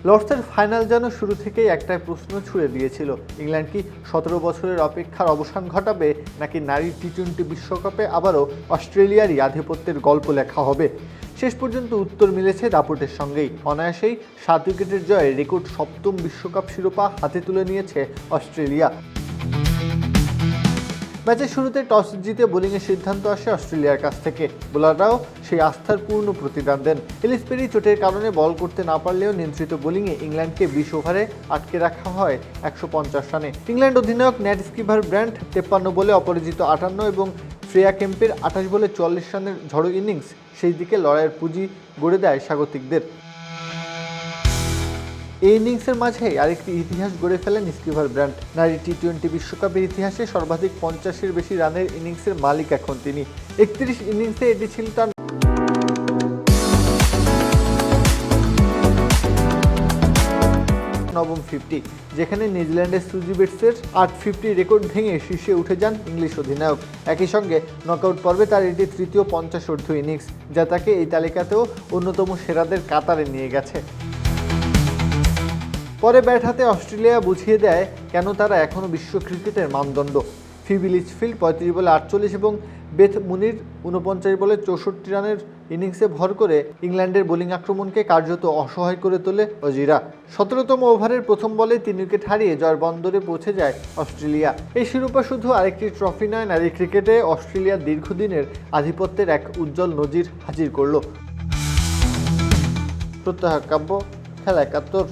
লর্ডসের final যেন শুরু থেকেই একটাই প্রশ্ন ছুড়ে দিয়েছিল, ইংল্যান্ড কি 17 বছরের অপেক্ষার অবসান ঘটাবে, নাকি নারী টি-20 বিশ্বকাপে আবারও অস্ট্রেলিয়ারই আধিপত্যের গল্প লেখা হবে। শেষ পর্যন্ত উত্তর মিলেছে দাপটের সঙ্গেই। অনায়াসেই 7 উইকেটের জয়ে রেকর্ড 7ম বিশ্বকাপ শিরোপা হাতে তুলে নিয়েছে অস্ট্রেলিয়া। ম্যাচের শুরুতে টস জিতে বোলিংয়ের সিদ্ধান্ত আসে অস্ট্রেলিয়ার কাছ থেকে। বোলাররাও সেই আস্থার পূর্ণ প্রতিদান দেন। এলিস পেরি চোটের কারণে বল করতে না পারলেও নিয়ন্ত্রিত বোলিংয়ে ইংল্যান্ডকে 20 ওভারে আটকে রাখা হয় 150 রানে। ইংল্যান্ড অধিনায়ক ন্যাট স্কিভার ব্র্যান্ড 53 বলে অপরাজিত 58 এবং শ্রেয়া কেম্পের 28 বলে 44 রানের ঝড়ো ইনিংস সেই দিকে লড়াইয়ের পুঁজি গড়ে দেয় স্বাগতিকদের। এই ইনিংসের মাঝে আরেকটি ইতিহাস গড়ে ফেলেন স্কিভার ব্র্যান্ড। নারী টি-20 বিশ্বকাপের ইতিহাসে সর্বাধিক 50-এর বেশি রানের ইনিংসের মালিক এখন তিনি। 31 ইনিংসে এটি ছিল তার নবম 50, যেখানে নিউজিল্যান্ডের সুজি বেটসের 850 রেকর্ড ভেঙে শীর্ষে উঠে যান ইংলিশ অধিনায়ক। একই সঙ্গে নকআউট পর্বে তার এটি তৃতীয় 50 ইনিংস, যা তাকে এই তালিকাতেও অন্যতম সেরাদের কাতারে নিয়ে গেছে। পরে ব্যাট হাতে অস্ট্রেলিয়া বুঝিয়ে দেয় কেন তারা এখনও বিশ্ব ক্রিকেটের মানদণ্ড। ফিবি লিচফিল্ড 35 বলে 48 এবং বেথ মুনির 49 বলে 64 রানের ইনিংসে ভর করে ইংল্যান্ডের বোলিং আক্রমণকে কার্যত অসহায় করে তোলে অজিরা। 17তম ওভারের প্রথম বলে 3 উইকেট হারিয়ে জয়ের বন্দরে পৌঁছে যায় অস্ট্রেলিয়া। এই শিরোপা শুধু আরেকটি ট্রফি নয়, নারী ক্রিকেটে অস্ট্রেলিয়ার দীর্ঘদিনের আধিপত্যের এক উজ্জ্বল নজির হাজির করল। প্রত্যহ কাব্য, খেলা 71।